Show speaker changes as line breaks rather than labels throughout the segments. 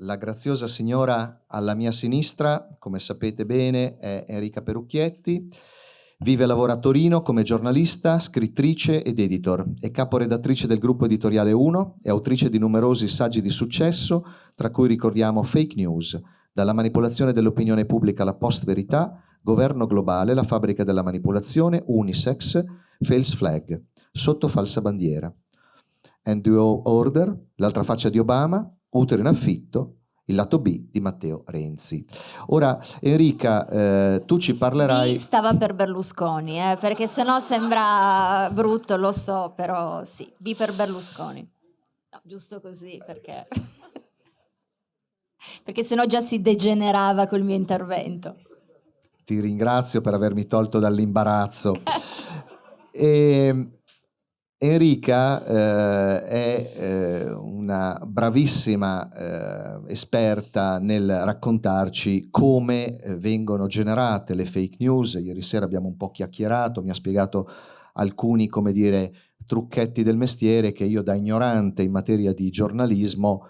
La graziosa signora alla mia sinistra, come sapete bene, è Enrica Perucchietti. Vive e lavora a Torino come giornalista, scrittrice ed editor. È caporedattrice del gruppo editoriale 1 e autrice di numerosi saggi di successo, tra cui ricordiamo Fake News, dalla manipolazione dell'opinione pubblica alla post-verità, Governo globale, la fabbrica della manipolazione, Unisex, False Flag, sotto falsa bandiera. And New Order, l'altra faccia di Obama, Utero in affitto, il lato B di Matteo Renzi. Ora, Enrica, tu ci parlerai...
B stava per Berlusconi, perché sennò sembra brutto, lo so, però sì, B per Berlusconi. No, giusto così, perché... perché sennò già si degenerava col mio intervento.
Ti ringrazio per avermi tolto dall'imbarazzo. Enrica è una bravissima esperta nel raccontarci come vengono generate le fake news. Ieri sera abbiamo un po' chiacchierato, mi ha spiegato alcuni, come dire, trucchetti del mestiere che io da ignorante in materia di giornalismo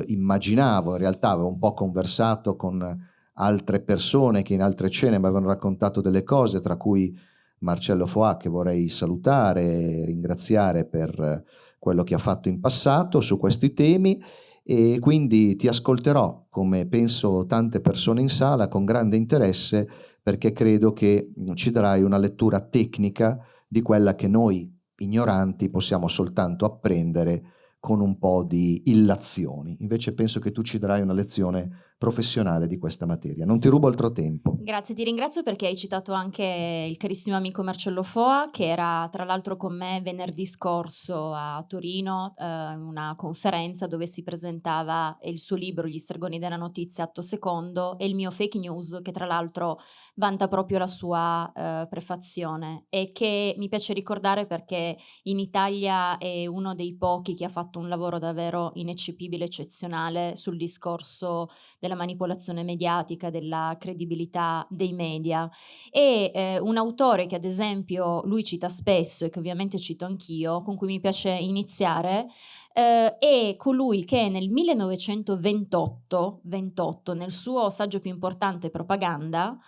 immaginavo. In realtà avevo un po' conversato con altre persone che in altre cene mi avevano raccontato delle cose, tra cui Marcello Foà, che vorrei salutare e ringraziare per quello che ha fatto in passato su questi temi, e quindi ti ascolterò, come penso tante persone in sala, con grande interesse, perché credo che ci darai una lettura tecnica di quella che noi ignoranti possiamo soltanto apprendere con un po' di illazioni. Invece penso che tu ci darai una lezione professionale di questa materia. Non ti rubo altro tempo.
Grazie, ti ringrazio perché hai citato anche il carissimo amico Marcello Foà, che era tra l'altro con me venerdì scorso a Torino, in una conferenza dove si presentava il suo libro Gli stregoni della notizia, atto secondo, e il mio Fake News, che tra l'altro vanta proprio la sua prefazione, e che mi piace ricordare perché in Italia è uno dei pochi che ha fatto un lavoro davvero ineccepibile, eccezionale sul discorso della manipolazione mediatica, della credibilità dei media. E un autore che ad esempio lui cita spesso e che ovviamente cito anch'io, con cui mi piace iniziare, è colui che nel 1928, nel suo saggio più importante, Propaganda,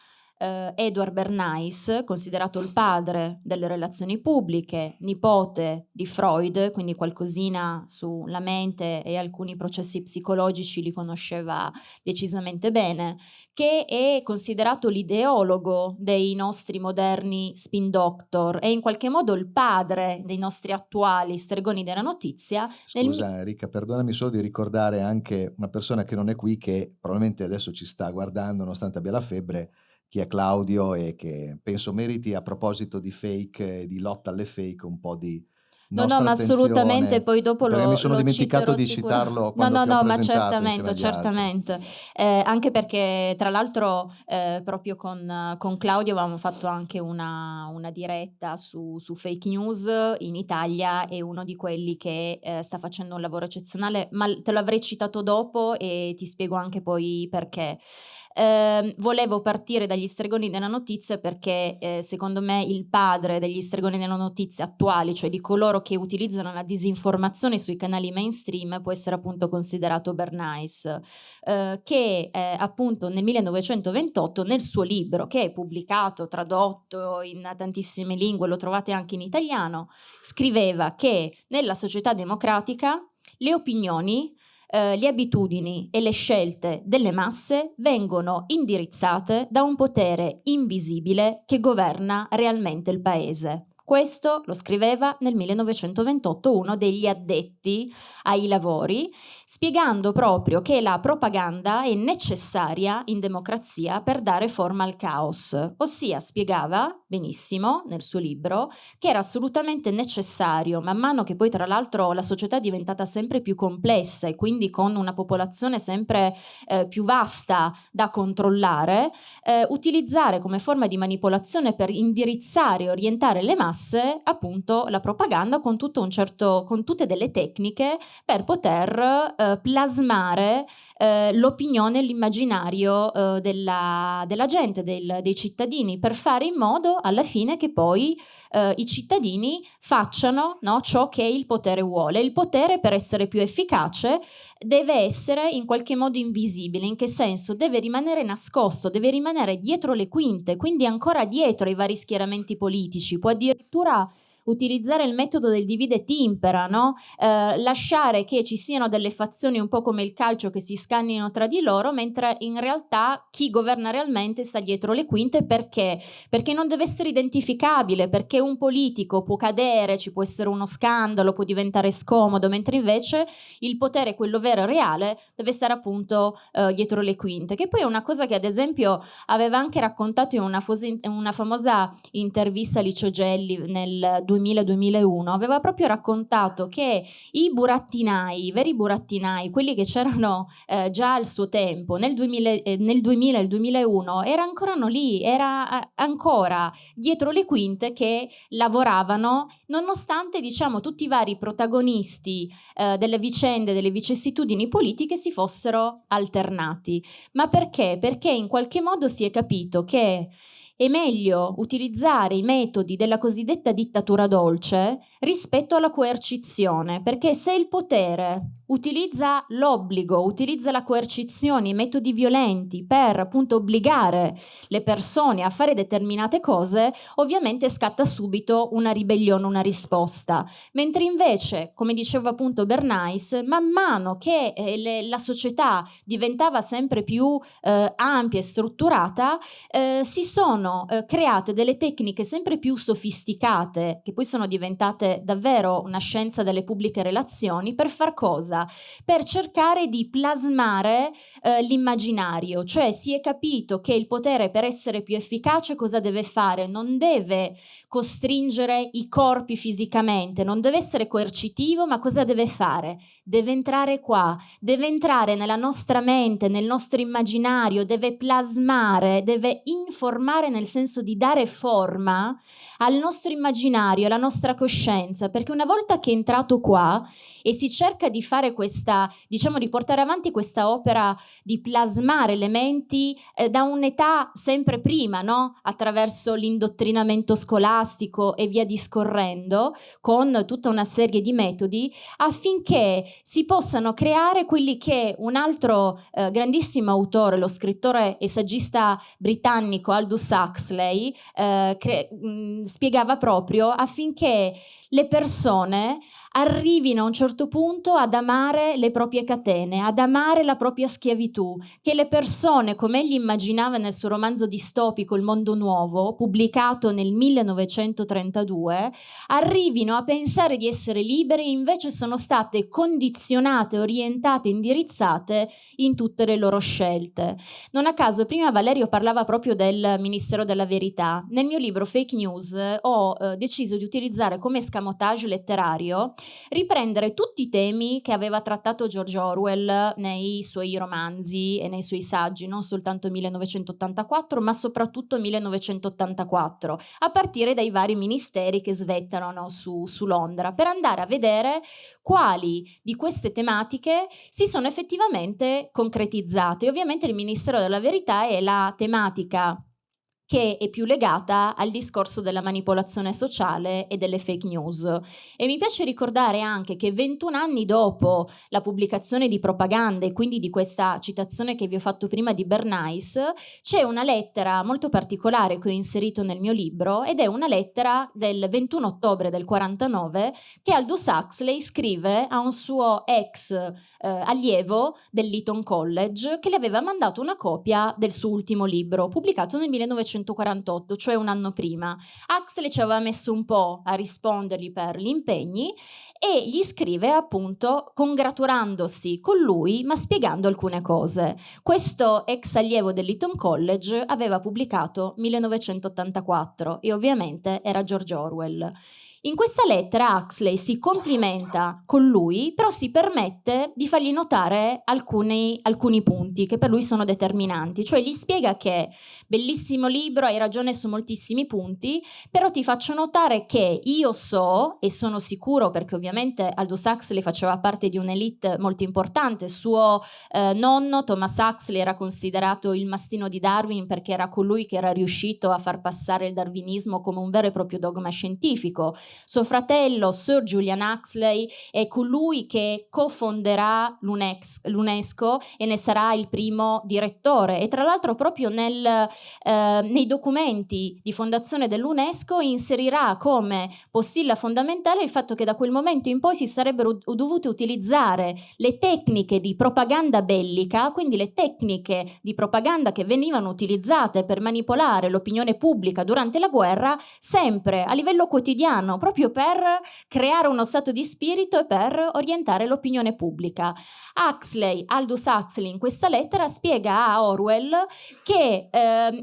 Edward Bernays, considerato il padre delle relazioni pubbliche, nipote di Freud, quindi qualcosina sulla mente e alcuni processi psicologici li conosceva decisamente bene, che è considerato l'ideologo dei nostri moderni spin doctor e in qualche modo il padre dei nostri attuali stregoni della notizia.
Scusa Enrica, perdonami solo di ricordare anche una persona che non è qui, che probabilmente adesso ci sta guardando nonostante abbia la febbre, chi è Claudio, e che penso meriti, a proposito di fake e di lotta alle fake, un po' di nostra
ma
attenzione,
assolutamente, poi dopo
perché mi sono
lo
dimenticato
citerò
di citarlo quando ti ho
ma
presentato insieme agli
certamente. Anche perché tra l'altro proprio con Claudio avevamo fatto anche una diretta su fake news in Italia, è uno di quelli che sta facendo un lavoro eccezionale, ma te lo avrei citato dopo e ti spiego anche poi perché. Volevo partire dagli stregoni della notizia perché secondo me il padre degli stregoni della notizia attuali, cioè di coloro che utilizzano la disinformazione sui canali mainstream, può essere appunto considerato Bernays, che appunto nel 1928 nel suo libro, che è pubblicato, tradotto in tantissime lingue, lo trovate anche in italiano, scriveva che nella società democratica le opinioni, le abitudini e le scelte delle masse vengono indirizzate da un potere invisibile che governa realmente il paese. Questo lo scriveva nel 1928 uno degli addetti ai lavori, spiegando proprio che la propaganda è necessaria in democrazia per dare forma al caos. Ossia, spiegava benissimo nel suo libro che era assolutamente necessario, man mano che poi tra l'altro la società è diventata sempre più complessa e quindi con una popolazione sempre più vasta da controllare, utilizzare come forma di manipolazione per indirizzare e orientare le masse utilizzasse appunto la propaganda con tutte delle tecniche per poter plasmare l'opinione, l'immaginario della gente, dei cittadini, per fare in modo alla fine che poi i cittadini facciano, no, ciò che il potere vuole. Il potere, per essere più efficace, deve essere in qualche modo invisibile. In che senso? Deve rimanere nascosto, deve rimanere dietro le quinte, quindi ancora dietro ai vari schieramenti politici. Può addirittura utilizzare il metodo del divide et impera, no? Lasciare che ci siano delle fazioni un po' come il calcio che si scannino tra di loro, mentre in realtà chi governa realmente sta dietro le quinte. Perché? Perché non deve essere identificabile, perché un politico può cadere, ci può essere uno scandalo, può diventare scomodo, mentre invece il potere, quello vero e reale, deve stare appunto dietro le quinte, che poi è una cosa che ad esempio aveva anche raccontato in una famosa intervista a Licio Gelli nel 2000-2001. Aveva proprio raccontato che i burattinai, i veri burattinai, quelli che c'erano già al suo tempo, nel 2000 e il 2001, erano lì, era ancora dietro le quinte che lavoravano, nonostante, diciamo, tutti i vari protagonisti delle vicende, delle vicissitudini politiche si fossero alternati. Ma perché? Perché in qualche modo si è capito che è meglio utilizzare i metodi della cosiddetta dittatura dolce rispetto alla coercizione, perché se il potere utilizza l'obbligo, utilizza la coercizione, i metodi violenti per appunto obbligare le persone a fare determinate cose, ovviamente scatta subito una ribellione, una risposta. Mentre invece, come diceva appunto Bernays, man mano che la società diventava sempre più ampia e strutturata, si sono create delle tecniche sempre più sofisticate, che poi sono diventate davvero una scienza delle pubbliche relazioni, per far cosa? Per cercare di plasmare l'immaginario. Cioè si è capito che il potere, per essere più efficace, cosa deve fare? Non deve costringere i corpi fisicamente, non deve essere coercitivo, ma cosa deve fare? Deve entrare qua, deve entrare nella nostra mente, nel nostro immaginario, deve plasmare, deve informare, nel senso di dare forma al nostro immaginario, alla nostra coscienza, perché una volta che è entrato qua e si cerca di fare questa, diciamo, di portare avanti questa opera di plasmare elementi da un'età sempre prima, no? Attraverso l'indottrinamento scolastico e via discorrendo, con tutta una serie di metodi, affinché si possano creare quelli che un altro grandissimo autore, lo scrittore e saggista britannico Aldous Huxley, spiegava proprio, affinché le persone arrivino a un certo punto ad amare le proprie catene, ad amare la propria schiavitù, che le persone, come egli immaginava nel suo romanzo distopico Il mondo nuovo, pubblicato nel 1932, arrivino a pensare di essere libere e invece sono state condizionate, orientate, indirizzate in tutte le loro scelte. Non a caso prima Valerio parlava proprio del Ministero della Verità. Nel mio libro Fake News ho deciso di utilizzare come escamotage letterario riprendere tutti i temi che aveva trattato George Orwell nei suoi romanzi e nei suoi saggi, non soltanto 1984, ma soprattutto 1984, a partire dai vari ministeri che svettano su Londra, per andare a vedere quali di queste tematiche si sono effettivamente concretizzate. Ovviamente il Ministero della Verità è la tematica che è più legata al discorso della manipolazione sociale e delle fake news. E mi piace ricordare anche che 21 anni dopo la pubblicazione di Propaganda, e quindi di questa citazione che vi ho fatto prima di Bernays, c'è una lettera molto particolare che ho inserito nel mio libro, ed è una lettera del 21 ottobre del 49 che Aldous Huxley scrive a un suo ex allievo dell'Eton College, che le aveva mandato una copia del suo ultimo libro, pubblicato nel 1948, cioè un anno prima. Huxley ci aveva messo un po' a rispondergli per gli impegni e gli scrive appunto congratulandosi con lui, ma spiegando alcune cose. Questo ex allievo dell'Eton College aveva pubblicato 1984 e ovviamente era George Orwell. In questa lettera Huxley si complimenta con lui, però si permette di fargli notare alcuni punti che per lui sono determinanti. Cioè gli spiega che bellissimo libro, libro, hai ragione su moltissimi punti, però ti faccio notare che io so, e sono sicuro perché ovviamente Aldous Huxley faceva parte di un'elite molto importante, suo nonno Thomas Huxley era considerato il mastino di Darwin perché era colui che era riuscito a far passare il darwinismo come un vero e proprio dogma scientifico. Suo fratello Sir Julian Huxley è colui che cofonderà l'UNESCO e ne sarà il primo direttore, e tra l'altro proprio nei documenti di fondazione dell'UNESCO inserirà come postilla fondamentale il fatto che da quel momento in poi si sarebbero dovute utilizzare le tecniche di propaganda bellica, quindi le tecniche di propaganda che venivano utilizzate per manipolare l'opinione pubblica durante la guerra, sempre a livello quotidiano, proprio per creare uno stato di spirito e per orientare l'opinione pubblica. Aldous Huxley in questa lettera spiega a Orwell che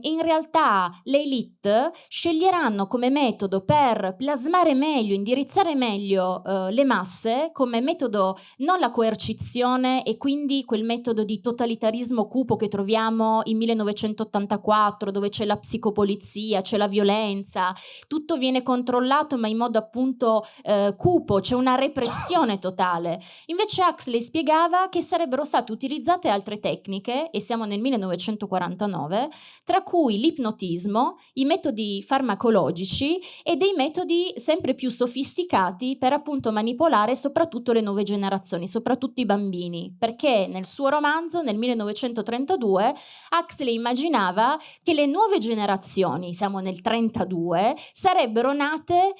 in realtà le elite sceglieranno come metodo per plasmare meglio, indirizzare meglio le masse, come metodo non la coercizione e quindi quel metodo di totalitarismo cupo che troviamo in 1984, dove c'è la psicopolizia, c'è la violenza, tutto viene controllato ma in modo appunto cupo, c'è una repressione totale. Invece Huxley spiegava che sarebbero state utilizzate altre tecniche, e siamo nel 1949, tra cui l'ipnotismo, i metodi farmacologici e dei metodi sempre più sofisticati per appunto manipolare soprattutto le nuove generazioni, soprattutto i bambini, perché nel suo romanzo nel 1932 Huxley immaginava che le nuove generazioni, siamo nel 32, sarebbero nate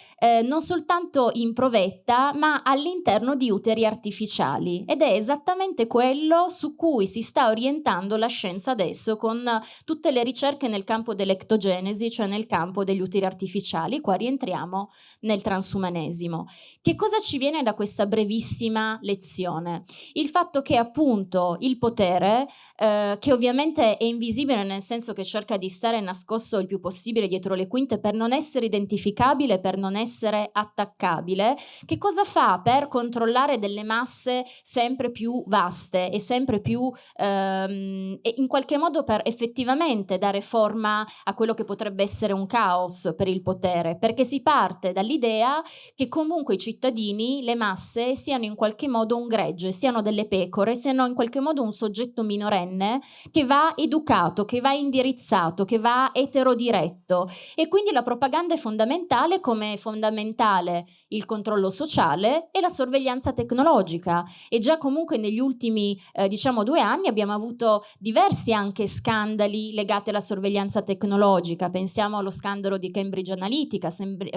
non soltanto in provetta ma all'interno di uteri artificiali, ed è esattamente quello su cui si sta orientando la scienza adesso con tutte le ricerche nel campo dell'ectogenesi, cioè nel campo degli uteri artificiali. Qua rientriamo nel transumanesimo. Che cosa ci viene da questa brevissima lezione? Il fatto che appunto il potere, che ovviamente è invisibile nel senso che cerca di stare nascosto il più possibile dietro le quinte per non essere identificabile, per non essere attaccabile, che cosa fa per controllare delle masse sempre più vaste e sempre più e in qualche modo per effettivamente dare forma a quello che potrebbe essere un caos per il potere, perché si parte dall'idea che comunque i cittadini, le masse, siano in qualche modo un gregge, siano delle pecore, siano in qualche modo un soggetto minorenne che va educato, che va indirizzato, che va eterodiretto, e quindi la propaganda è fondamentale, come è fondamentale il controllo sociale e la sorveglianza tecnologica. E già comunque negli ultimi 2 anni abbiamo avuto diversi anche scandali legati alla sorveglianza tecnologica. Pensiamo allo scandalo di Cambridge Analytica,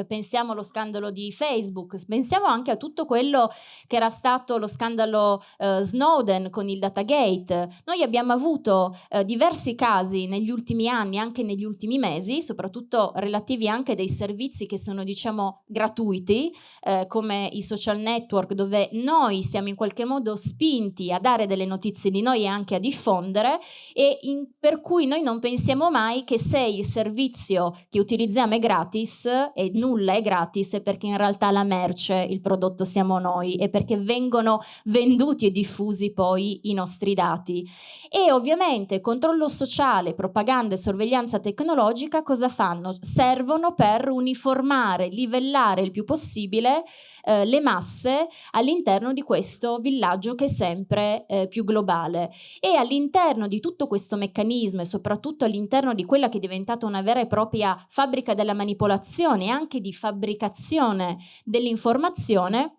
pensiamo allo scandalo di Facebook, pensiamo anche a tutto quello che era stato lo scandalo Snowden con il Datagate. Noi abbiamo avuto diversi casi negli ultimi anni, anche negli ultimi mesi, soprattutto relativi anche dei servizi che sono diciamo gratuiti, come i social network, dove noi siamo in qualche modo spinti a dare delle notizie di noi e anche a diffondere, e per cui noi non pensiamo mai che se il servizio che utilizziamo è gratis, e nulla è gratis, è perché in realtà la merce, il prodotto siamo noi, e perché vengono venduti e diffusi poi i nostri dati. E ovviamente controllo sociale, propaganda e sorveglianza tecnologica cosa fanno? Servono per uniformare, livellare il più possibile le masse all'interno di questo villaggio che è sempre più globale. E all'interno di tutto questo meccanismo, e soprattutto all'interno di quella che è diventata una vera e propria fabbrica della manipolazione e anche di fabbricazione dell'informazione,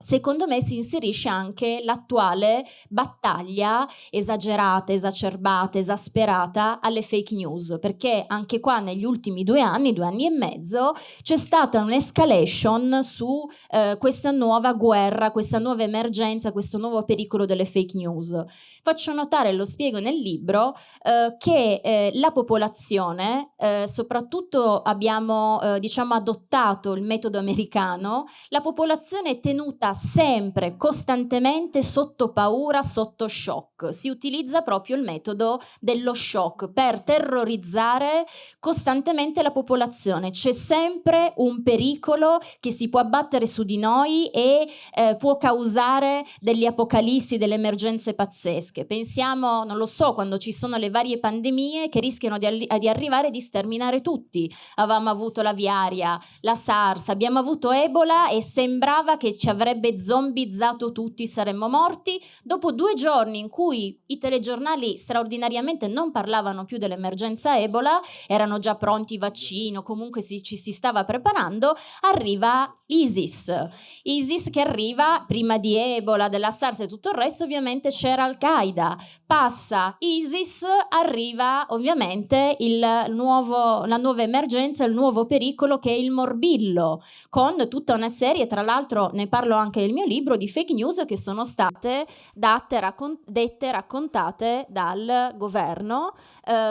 secondo me si inserisce anche l'attuale battaglia esagerata, esacerbata, esasperata alle fake news, perché anche qua negli ultimi 2 anni, 2 anni e mezzo, c'è stata un'escalation su questa nuova guerra, questa nuova emergenza, questo nuovo pericolo delle fake news. Faccio notare, lo spiego nel libro, che la popolazione, soprattutto abbiamo diciamo adottato il metodo americano, la popolazione è tenuta sta sempre, costantemente sotto paura, sotto shock. Si utilizza proprio il metodo dello shock per terrorizzare costantemente la popolazione. C'è sempre un pericolo che si può abbattere su di noi e può causare delle apocalissi, delle emergenze pazzesche. Pensiamo, non lo so, quando ci sono le varie pandemie che rischiano di arrivare e di sterminare tutti. Avevamo avuto l'aviaria, la SARS, abbiamo avuto Ebola e sembrava che ci avrebbe zombizzato tutti, saremmo morti. Dopo 2 giorni in cui i telegiornali straordinariamente non parlavano più dell'emergenza Ebola, erano già pronti i vaccini, comunque ci si stava preparando, arriva ISIS che arriva prima di Ebola, della SARS e tutto il resto. Ovviamente c'era Al-Qaeda, passa ISIS, arriva ovviamente la nuova emergenza, il nuovo pericolo che è il morbillo, con tutta una serie, tra l'altro ne parlo anche nel mio libro, di fake news che sono state raccontate dal governo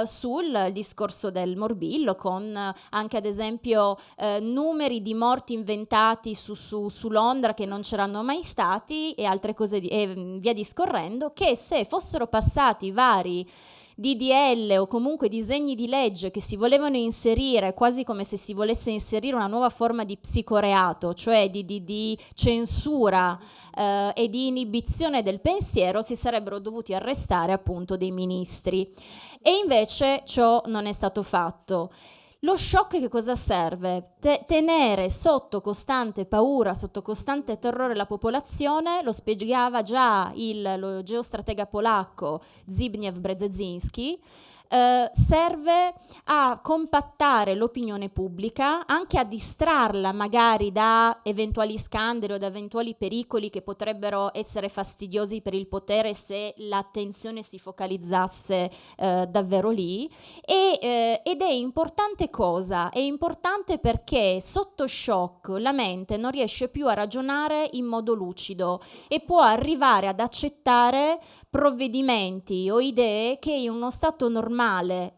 sul discorso del morbillo, con anche ad esempio numeri di morti inventati su Londra che non c'erano mai stati e altre cose e via discorrendo, che se fossero passati vari DDL o comunque disegni di legge che si volevano inserire, quasi come se si volesse inserire una nuova forma di psicoreato, cioè di censura e di inibizione del pensiero, si sarebbero dovuti arrestare appunto dei ministri. E invece ciò non è stato fatto. Lo shock che cosa serve? Tenere sotto costante paura, sotto costante terrore la popolazione, lo spiegava già lo geostratega polacco Zbigniew Brzezinski. Serve a compattare l'opinione pubblica, anche a distrarla magari da eventuali scandali o da eventuali pericoli che potrebbero essere fastidiosi per il potere se l'attenzione si focalizzasse davvero lì. Ed è importante cosa? È importante perché sotto shock la mente non riesce più a ragionare in modo lucido e può arrivare ad accettare provvedimenti o idee che in uno stato normale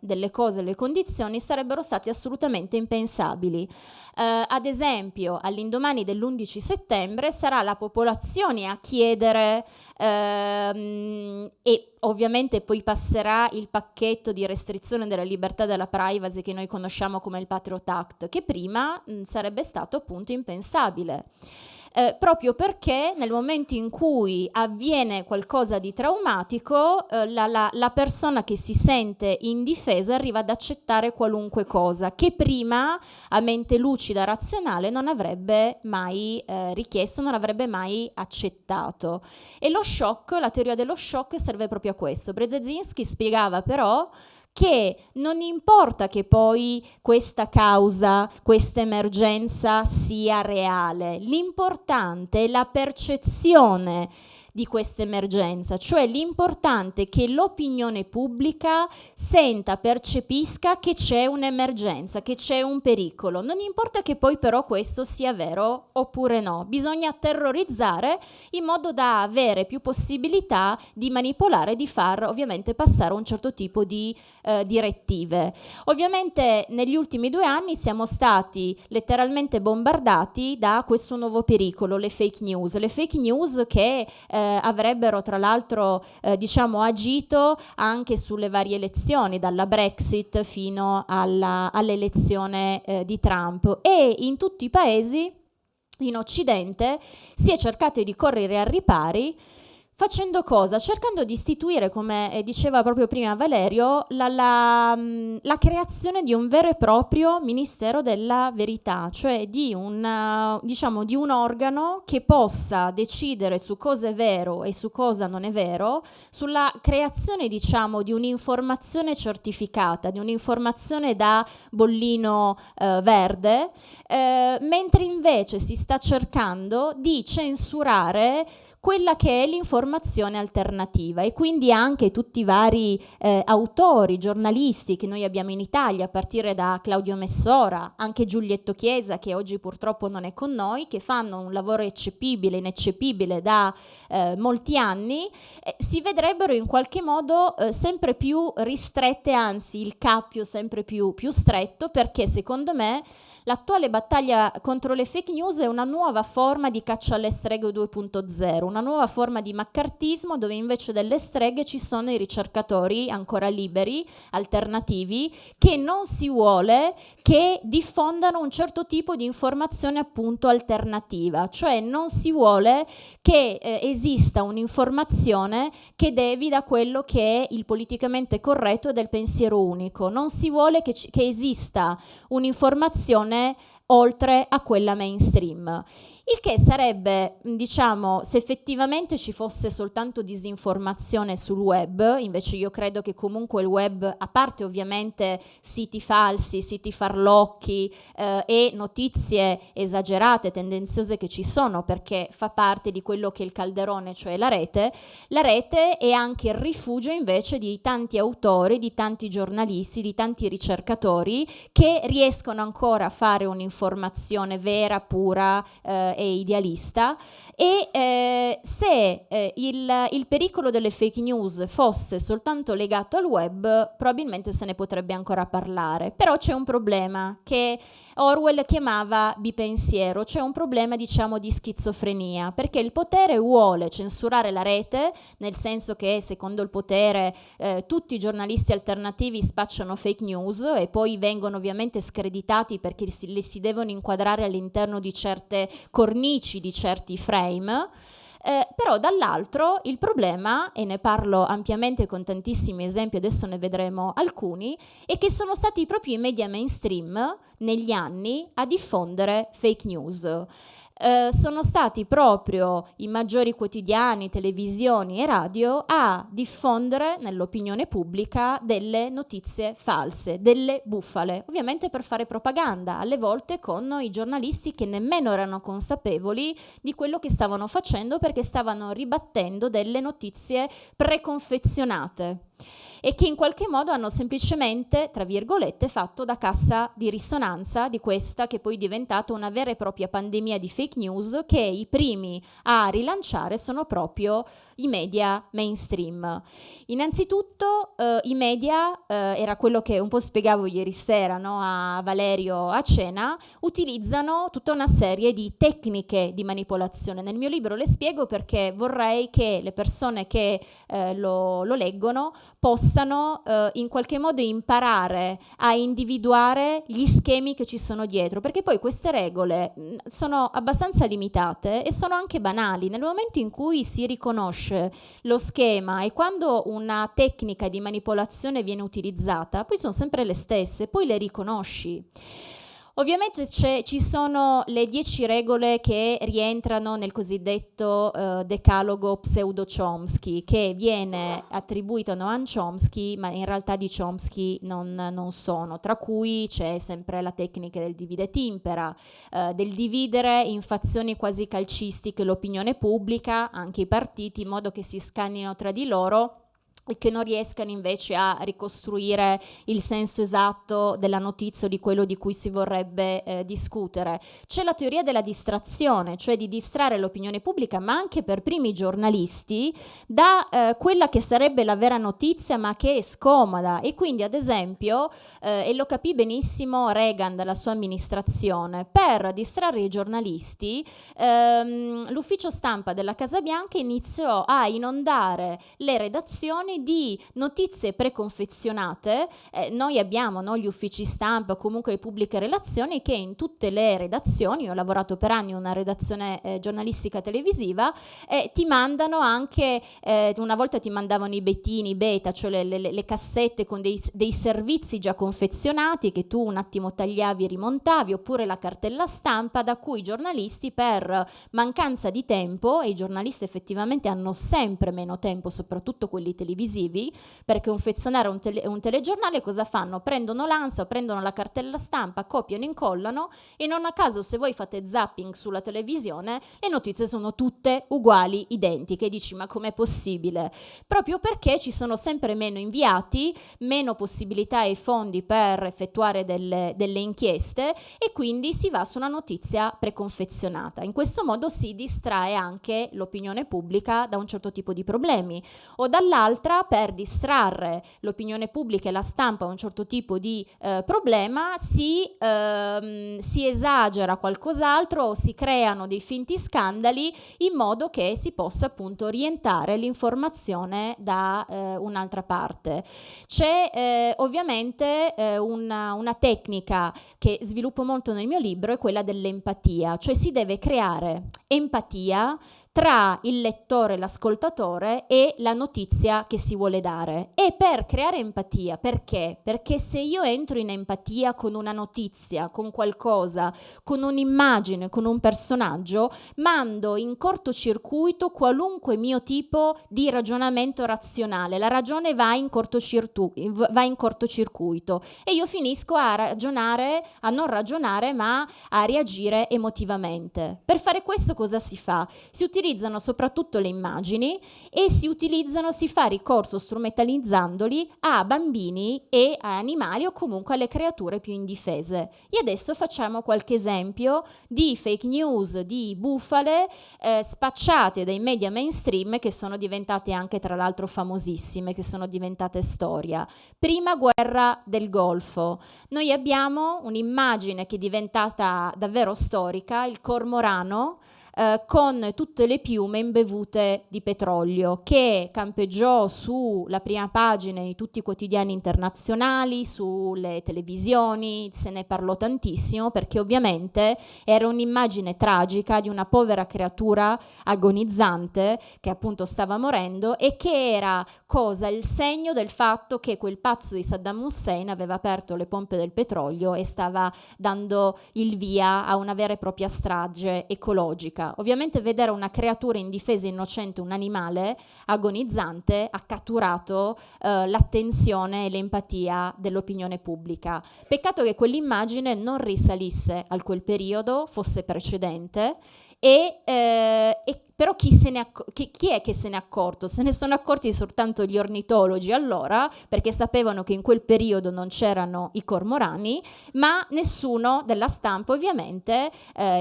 delle cose, le condizioni, sarebbero stati assolutamente impensabili. Ad esempio, all'indomani dell'11 settembre sarà la popolazione a chiedere e ovviamente poi passerà il pacchetto di restrizione della libertà e della privacy che noi conosciamo come il Patriot Act, che prima sarebbe stato appunto impensabile. Proprio perché nel momento in cui avviene qualcosa di traumatico, la persona che si sente indifesa arriva ad accettare qualunque cosa che prima a mente lucida, razionale, non avrebbe mai richiesto, non avrebbe mai accettato. E lo shock, la teoria dello shock serve proprio a questo. Brzezinski spiegava però che non importa che poi questa causa, questa emergenza sia reale, l'importante è la percezione di questa emergenza, cioè l'importante è che l'opinione pubblica senta, percepisca che c'è un'emergenza, che c'è un pericolo. Non importa che poi però questo sia vero oppure no, bisogna terrorizzare in modo da avere più possibilità di manipolare, di far ovviamente passare un certo tipo di direttive. Ovviamente negli ultimi 2 anni siamo stati letteralmente bombardati da questo nuovo pericolo, le fake news che avrebbero tra l'altro agito anche sulle varie elezioni, dalla Brexit fino all'elezione di Trump, e in tutti i paesi in Occidente si è cercato di correre ai ripari. Facendo cosa? Cercando di istituire, come diceva proprio prima Valerio, la creazione di un vero e proprio Ministero della Verità, cioè di un organo che possa decidere su cosa è vero e su cosa non è vero, sulla creazione di un'informazione certificata, di un'informazione da bollino verde, mentre invece si sta cercando di censurare quella che è l'informazione alternativa, e quindi anche tutti i vari autori, giornalisti che noi abbiamo in Italia, a partire da Claudio Messora, anche Giulietto Chiesa, che oggi purtroppo non è con noi, che fanno un lavoro eccepibile, ineccepibile da molti anni, si vedrebbero in qualche modo sempre più ristrette, anzi il cappio sempre più stretto, perché secondo me l'attuale battaglia contro le fake news è una nuova forma di caccia alle streghe 2.0, una nuova forma di maccartismo, dove invece delle streghe ci sono i ricercatori ancora liberi, alternativi, che non si vuole che diffondano un certo tipo di informazione appunto alternativa, cioè non si vuole che esista un'informazione che devi da quello che è il politicamente corretto e del pensiero unico, non si vuole che esista un'informazione oltre a quella mainstream. Il che sarebbe, diciamo, se effettivamente ci fosse soltanto disinformazione sul web. Invece io credo che comunque il web, a parte ovviamente siti falsi, siti farlocchi e notizie esagerate, tendenziose che ci sono, perché fa parte di quello che è il calderone, cioè la rete è anche il rifugio invece di tanti autori, di tanti giornalisti, di tanti ricercatori che riescono ancora a fare un'informazione vera, pura e idealista, e se il pericolo delle fake news fosse soltanto legato al web, probabilmente se ne potrebbe ancora parlare. Però c'è un problema che Orwell chiamava bipensiero, c'è un problema, diciamo, di schizofrenia, perché il potere vuole censurare la rete, nel senso che secondo il potere tutti i giornalisti alternativi spacciano fake news e poi vengono ovviamente screditati perché le si devono inquadrare all'interno di certe cornici, di certi frame. Però dall'altro il problema, e ne parlo ampiamente con tantissimi esempi, adesso ne vedremo alcuni, è che sono stati proprio i media mainstream negli anni a diffondere fake news. Sono stati proprio i maggiori quotidiani, televisioni e radio a diffondere nell'opinione pubblica delle notizie false, delle bufale, ovviamente per fare propaganda, alle volte con i giornalisti che nemmeno erano consapevoli di quello che stavano facendo, perché stavano ribattendo delle notizie preconfezionate e che in qualche modo hanno semplicemente, tra virgolette, fatto da cassa di risonanza di questa che poi è diventata una vera e propria pandemia di fake news, che i primi a rilanciare sono proprio i media mainstream. Innanzitutto i media, era quello che un po' spiegavo ieri sera, no, a Valerio a cena, utilizzano tutta una serie di tecniche di manipolazione. Nel mio libro le spiego perché vorrei che le persone che lo leggono possano in qualche modo imparare a individuare gli schemi che ci sono dietro, perché poi queste regole sono abbastanza limitate e sono anche banali. Nel momento in cui si riconosce lo schema e quando una tecnica di manipolazione viene utilizzata, poi sono sempre le stesse, poi le riconosci. Ovviamente ci sono le 10 regole che rientrano nel cosiddetto decalogo pseudo-Chomsky, che viene attribuito a Noam Chomsky, ma in realtà di Chomsky non sono, tra cui c'è sempre la tecnica del divide et impera, del dividere in fazioni quasi calcistiche l'opinione pubblica, anche i partiti, in modo che si scannino tra di loro e che non riescano invece a ricostruire il senso esatto della notizia o di quello di cui si vorrebbe discutere. C'è la teoria della distrazione, cioè di distrarre l'opinione pubblica, ma anche per primi i giornalisti, da quella che sarebbe la vera notizia, ma che è scomoda. E quindi, ad esempio, e lo capì benissimo Reagan dalla sua amministrazione, per distrarre i giornalisti, l'ufficio stampa della Casa Bianca iniziò a inondare le redazioni di notizie preconfezionate. Noi abbiamo, no, gli uffici stampa, comunque le pubbliche relazioni, che in tutte le redazioni, io ho lavorato per anni in una redazione giornalistica televisiva, ti mandano anche, una volta ti mandavano i bettini, i beta, cioè le cassette con dei servizi già confezionati che tu un attimo tagliavi e rimontavi, oppure la cartella stampa da cui i giornalisti, per mancanza di tempo, e i giornalisti effettivamente hanno sempre meno tempo, soprattutto quelli televisivi, televisivi, perché confezionare un telegiornale cosa fanno? Prendono l'ANSA, prendono la cartella stampa, copiano, incollano e non a caso se voi fate zapping sulla televisione le notizie sono tutte uguali, identiche. E dici ma com'è possibile? Proprio perché ci sono sempre meno inviati, meno possibilità e fondi per effettuare delle inchieste e quindi si va su una notizia preconfezionata. In questo modo si distrae anche l'opinione pubblica da un certo tipo di problemi, o dall'altra per distrarre l'opinione pubblica e la stampa a un certo tipo di problema si esagera qualcos'altro o si creano dei finti scandali in modo che si possa appunto orientare l'informazione da un'altra parte. C'è ovviamente una tecnica che sviluppo molto nel mio libro, è quella dell'empatia, cioè si deve creare empatia tra il lettore, l'ascoltatore e la notizia che si vuole dare. E per creare empatia, perché? Perché se io entro in empatia con una notizia, con qualcosa, con un'immagine, con un personaggio, mando in cortocircuito qualunque mio tipo di ragionamento razionale. La ragione va in cortocircuito e io finisco a ragionare, a non ragionare, ma a reagire emotivamente. Per fare questo cosa si fa? Si utilizzano soprattutto le immagini e si fa ricorso strumentalizzandoli a bambini e a animali o comunque alle creature più indifese. E adesso facciamo qualche esempio di fake news, di bufale spacciate dai media mainstream che sono diventate anche tra l'altro famosissime, che sono diventate storia. Prima guerra del Golfo. Noi abbiamo un'immagine che è diventata davvero storica, il cormorano, con tutte le piume imbevute di petrolio, che campeggiò sulla prima pagina di tutti i quotidiani internazionali, sulle televisioni, se ne parlò tantissimo perché ovviamente era un'immagine tragica di una povera creatura agonizzante che appunto stava morendo e che era il segno del fatto che quel pazzo di Saddam Hussein aveva aperto le pompe del petrolio e stava dando il via a una vera e propria strage ecologica. Ovviamente vedere una creatura indifesa, innocente, un animale agonizzante ha catturato l'attenzione e l'empatia dell'opinione pubblica. Peccato che quell'immagine non risalisse a quel periodo, fosse precedente però chi è che se ne è accorto? Se ne sono accorti soltanto gli ornitologi allora, perché sapevano che in quel periodo non c'erano i cormorani, ma nessuno della stampa ovviamente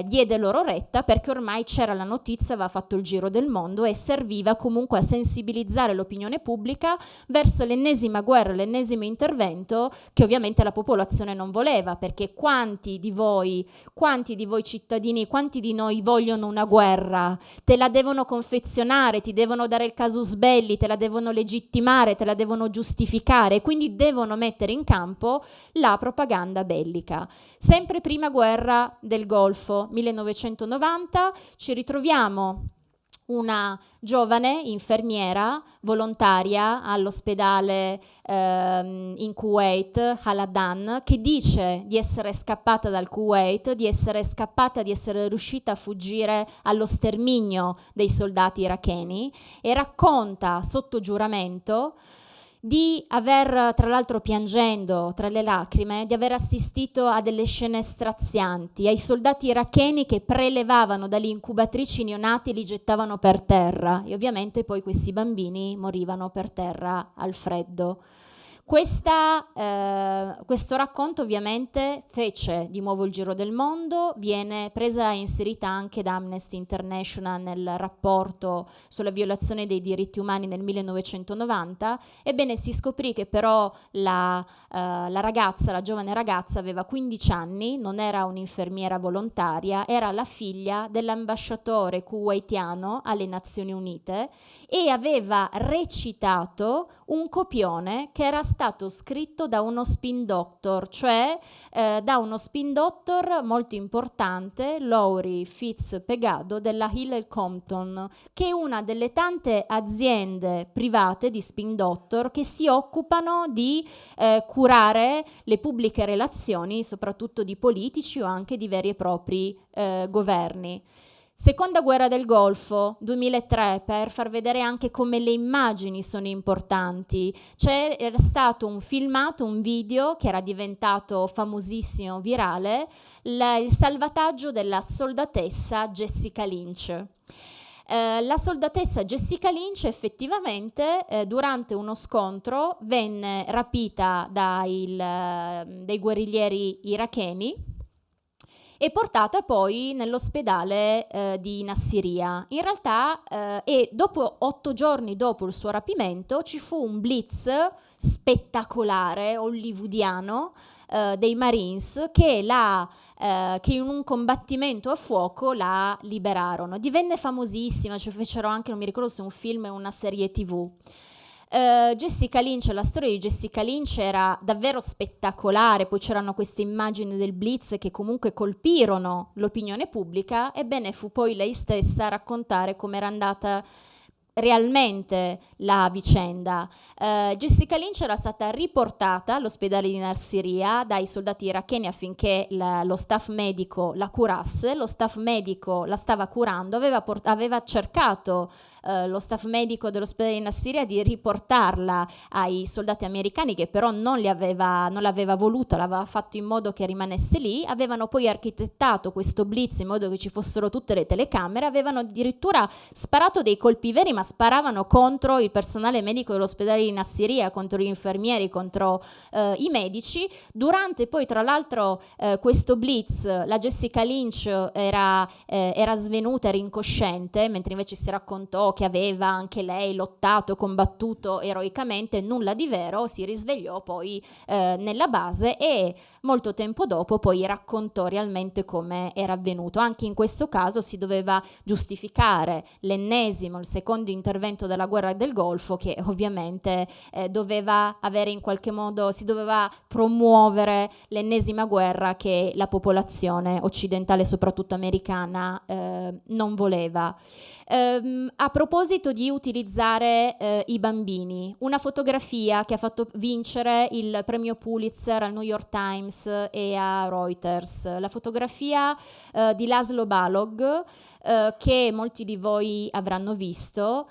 diede loro retta, perché ormai c'era la notizia, aveva fatto il giro del mondo e serviva comunque a sensibilizzare l'opinione pubblica verso l'ennesima guerra, l'ennesimo intervento che ovviamente la popolazione non voleva, perché quanti di voi cittadini, quanti di noi vogliono una guerra? Te la devono confezionare, ti devono dare il casus belli, te la devono legittimare, te la devono giustificare, quindi devono mettere in campo la propaganda bellica. Sempre prima guerra del Golfo, 1990, ci ritroviamo una giovane infermiera volontaria all'ospedale in Kuwait, Al-Adan, che dice di essere scappata dal Kuwait, di essere riuscita a fuggire allo sterminio dei soldati iracheni e racconta sotto giuramento di aver, tra l'altro piangendo tra le lacrime, di aver assistito a delle scene strazianti, ai soldati iracheni che prelevavano dalle incubatrici neonati e li gettavano per terra e ovviamente poi questi bambini morivano per terra al freddo. Questo racconto ovviamente fece di nuovo il giro del mondo, viene presa e inserita anche da Amnesty International nel rapporto sulla violazione dei diritti umani nel 1990. Ebbene, si scoprì che però la giovane ragazza aveva 15 anni, non era un'infermiera volontaria, era la figlia dell'ambasciatore kuwaitiano alle Nazioni Unite e aveva recitato un copione che era stato scritto da uno spin doctor, cioè da uno spin doctor molto importante, Laurie Fitz-Pegado della Hillel Compton, che è una delle tante aziende private di spin doctor che si occupano di curare le pubbliche relazioni, soprattutto di politici o anche di veri e propri governi. Seconda guerra del Golfo, 2003, per far vedere anche come le immagini sono importanti. Era stato un filmato, un video che era diventato famosissimo, virale, il salvataggio della soldatessa Jessica Lynch. La soldatessa Jessica Lynch effettivamente durante uno scontro venne rapita dai guerriglieri iracheni e portata poi nell'ospedale di Nassiriya. In realtà, e dopo 8 giorni dopo il suo rapimento, ci fu un blitz spettacolare, hollywoodiano, dei Marines che in un combattimento a fuoco la liberarono. Divenne famosissima, ci fecero anche, non mi ricordo se un film o una serie TV. Jessica Lynch, la storia di Jessica Lynch era davvero spettacolare, poi c'erano queste immagini del Blitz che comunque colpirono l'opinione pubblica. Ebbene, fu poi lei stessa a raccontare come era andata realmente la vicenda. Jessica Lynch era stata riportata all'ospedale di Nassiriya dai soldati iracheni affinché lo staff medico la curasse. Lo staff medico la stava curando, aveva cercato lo staff medico dell'ospedale di Nassiriya di riportarla ai soldati americani, che però non l'aveva voluto, l'aveva fatto in modo che rimanesse lì. Avevano poi architettato questo blitz in modo che ci fossero tutte le telecamere, avevano addirittura sparato dei colpi veri, ma sparavano contro il personale medico dell'ospedale di Nassiriya, contro gli infermieri, contro i medici. Durante poi, tra l'altro, questo blitz, la Jessica Lynch era svenuta, era incosciente, mentre invece si raccontò che aveva anche lei lottato, combattuto eroicamente. Nulla di vero. Si risvegliò poi nella base e molto tempo dopo poi raccontò realmente come era avvenuto. Anche in questo caso si doveva giustificare l'ennesimo, il secondo intervento della guerra del Golfo, che ovviamente doveva avere in qualche modo, si doveva promuovere l'ennesima guerra che la popolazione occidentale, soprattutto americana, non voleva. A proposito di utilizzare i bambini, una fotografia che ha fatto vincere il premio Pulitzer al New York Times e a Reuters, la fotografia di Laszlo Balog, che molti di voi avranno visto,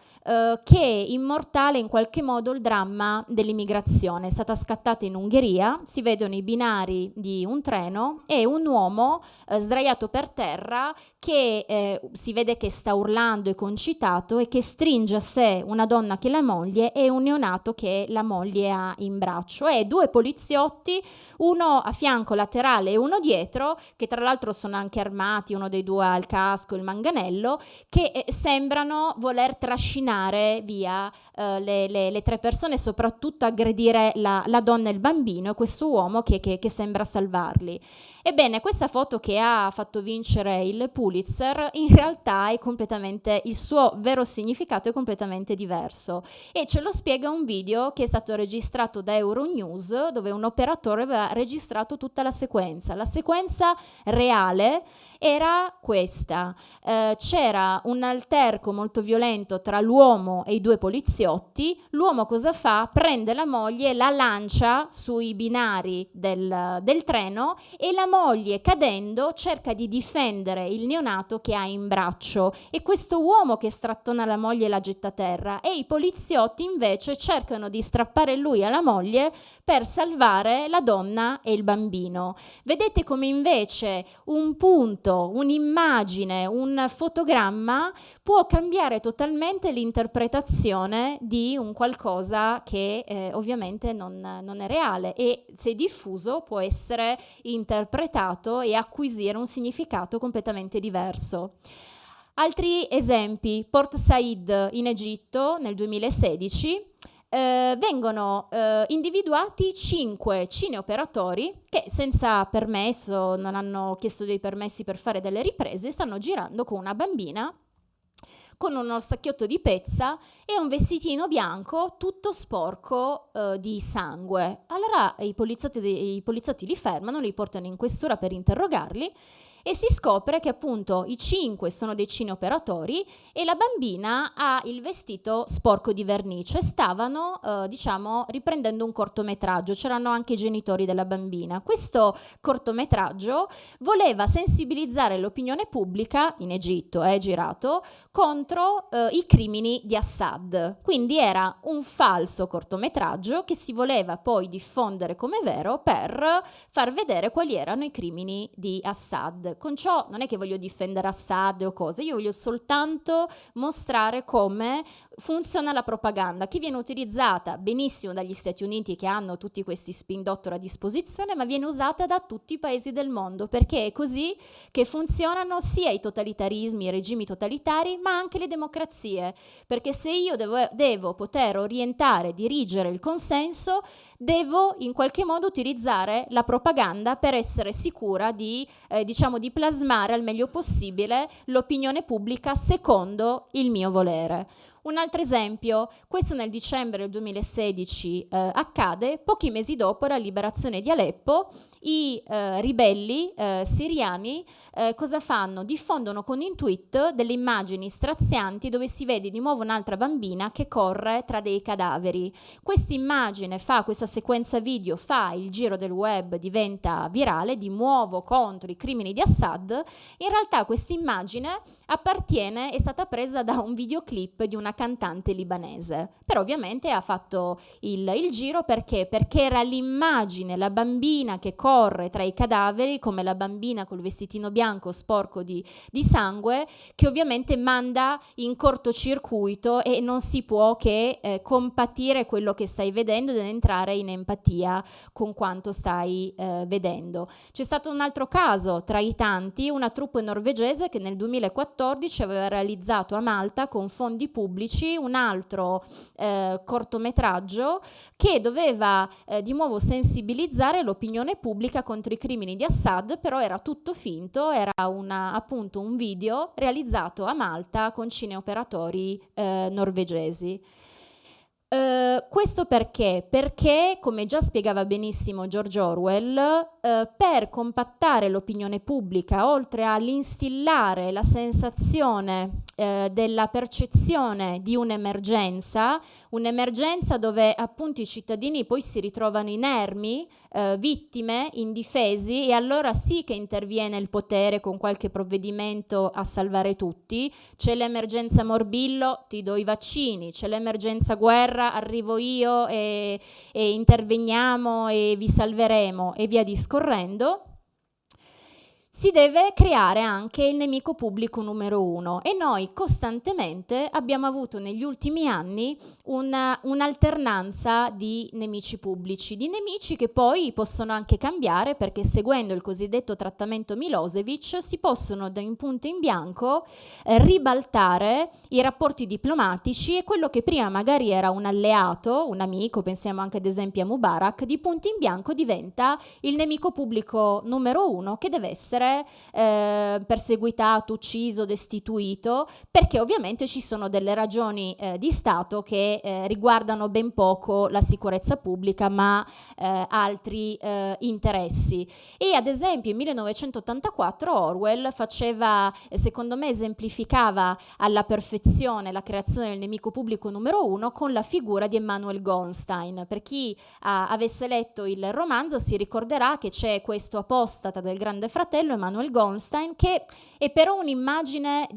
che immortala in qualche modo il dramma dell'immigrazione. È stata scattata in Ungheria, si vedono i binari di un treno e un uomo sdraiato per terra che si vede che sta urlando e concitato e che stringe a sé una donna che è la moglie e un neonato che la moglie ha in braccio, e 2 poliziotti, uno a fianco laterale e uno dietro, che tra l'altro sono anche armati, uno dei 2 ha il casco, il manganello, che sembrano voler trascinare via le 3 persone, soprattutto aggredire la donna e il bambino, e questo uomo che sembra salvarli. Ebbene, questa foto che ha fatto vincere il Pulitzer, in realtà è completamente, il suo vero significato è completamente diverso, e ce lo spiega un video che è stato registrato da Euronews, dove un operatore aveva registrato tutta la sequenza. La sequenza reale era questa: c'era un alterco molto violento tra l'uomo e i 2 poliziotti. L'uomo cosa fa? Prende la moglie e la lancia sui binari del treno, e la moglie, cadendo, cerca di difendere il neonato che ha in braccio, e questo uomo che strattona la moglie la getta a terra, e i poliziotti invece cercano di strappare lui alla moglie per salvare la donna e il bambino. Vedete come invece un punto, un'immagine, un fotogramma può cambiare totalmente l'interpretazione di un qualcosa che ovviamente non è reale, e se diffuso può essere interpretato e acquisire un significato completamente diverso. Altri esempi: Port Said in Egitto nel 2016 vengono individuati 5 cineoperatori che senza permesso, non hanno chiesto dei permessi per fare delle riprese, stanno girando con una bambina con uno orsacchiotto di pezza e un vestitino bianco tutto sporco di sangue. Allora i poliziotti li fermano, li portano in questura per interrogarli e si scopre che appunto i 5 sono dei cineoperatori e la bambina ha il vestito sporco di vernice. Stavano, riprendendo un cortometraggio, c'erano anche i genitori della bambina. Questo cortometraggio voleva sensibilizzare l'opinione pubblica, in Egitto è girato, contro i crimini di Assad. Quindi era un falso cortometraggio che si voleva poi diffondere come vero per far vedere quali erano i crimini di Assad. Con ciò non è che voglio difendere Assad o cose, io voglio soltanto mostrare come funziona la propaganda, che viene utilizzata benissimo dagli Stati Uniti, che hanno tutti questi spin doctor a disposizione, ma viene usata da tutti i paesi del mondo, perché è così che funzionano sia i totalitarismi, i regimi totalitari, ma anche le democrazie, perché se io devo poter orientare, dirigere il consenso, devo in qualche modo utilizzare la propaganda per essere sicura di plasmare al meglio possibile l'opinione pubblica secondo il mio volere. Un altro esempio, questo nel dicembre del 2016 accade, pochi mesi dopo la liberazione di Aleppo, i ribelli siriani cosa fanno? Diffondono con un tweet delle immagini strazianti dove si vede di nuovo un'altra bambina che corre tra dei cadaveri. Questa immagine questa sequenza video fa il giro del web, diventa virale, di nuovo contro i crimini di Assad. In realtà questa immagine è stata presa da un videoclip di una cantante libanese, però ovviamente ha fatto il giro perché era l'immagine, la bambina che corre tra i cadaveri, come la bambina col vestitino bianco sporco di sangue, che ovviamente manda in cortocircuito e non si può che compatire quello che stai vedendo ed entrare in empatia con quanto stai vedendo. C'è stato un altro caso tra i tanti, una troupe norvegese che nel 2014 aveva realizzato a Malta con fondi pubblici un altro cortometraggio che doveva di nuovo sensibilizzare l'opinione pubblica contro i crimini di Assad, però era tutto finto, era appunto un video realizzato a Malta con cineoperatori norvegesi. Questo perché? Perché, come già spiegava benissimo George Orwell, per compattare l'opinione pubblica, oltre all'instillare la sensazione della percezione di un'emergenza dove appunto i cittadini poi si ritrovano inermi, vittime, indifesi, e allora sì che interviene il potere con qualche provvedimento a salvare tutti. C'è l'emergenza morbillo, ti do i vaccini, c'è l'emergenza guerra, arrivo io e interveniamo e vi salveremo e via discorrendo. Si deve creare anche il nemico pubblico numero 1 e noi costantemente abbiamo avuto negli ultimi anni un'alternanza di nemici pubblici, di nemici che poi possono anche cambiare, perché seguendo il cosiddetto trattamento Milosevic si possono da in punto in bianco ribaltare i rapporti diplomatici, e quello che prima magari era un alleato, un amico, pensiamo anche ad esempio a Mubarak, di punto in bianco diventa il nemico pubblico numero 1 che deve essere perseguitato, ucciso, destituito, perché ovviamente ci sono delle ragioni di Stato che riguardano ben poco la sicurezza pubblica, ma altri interessi. E ad esempio in 1984 Orwell secondo me esemplificava alla perfezione la creazione del nemico pubblico numero 1 con la figura di Emanuel Goldstein. Per chi avesse letto il romanzo si ricorderà che c'è questo apostata del Grande Fratello, Emanuel Goldstein, che è però un'immagine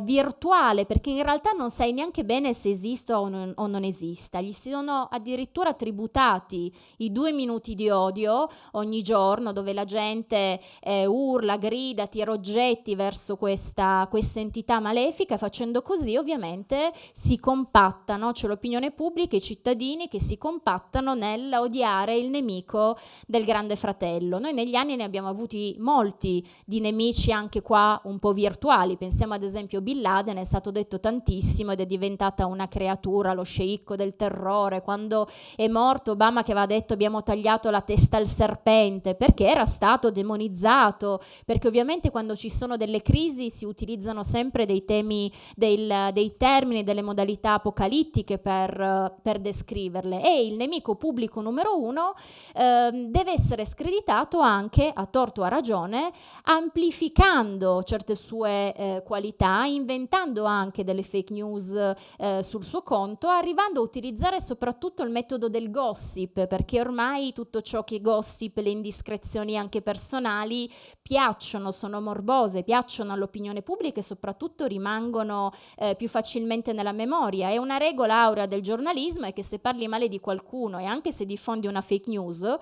virtuale, perché in realtà non sai neanche bene se esista o non esista. Gli sono addirittura tributati i 2 minuti di odio ogni giorno, dove la gente urla, grida, tira oggetti verso questa entità malefica. Facendo così ovviamente si compattano, c'è l'opinione pubblica e i cittadini che si compattano nell'odiare il nemico del Grande Fratello. Noi negli anni ne abbiamo avuti molti di nemici anche qua un po' virtuali. Pensiamo ad esempio Bin Laden, è stato detto tantissimo ed è diventata una creatura, lo sceicco del terrore. Quando è morto Obama che aveva detto abbiamo tagliato la testa al serpente, perché era stato demonizzato, perché ovviamente quando ci sono delle crisi si utilizzano sempre dei temi, dei termini, delle modalità apocalittiche per descriverle, e il nemico pubblico numero uno deve essere screditato anche, a torto o a ragione, amplificando certe sue qualità, inventando anche delle fake news sul suo conto, arrivando a utilizzare soprattutto il metodo del gossip, perché ormai tutto ciò che è gossip, le indiscrezioni anche personali, piacciono, sono morbose, piacciono all'opinione pubblica e soprattutto rimangono più facilmente nella memoria. È una regola aurea del giornalismo è che se parli male di qualcuno e anche se diffondi una fake news,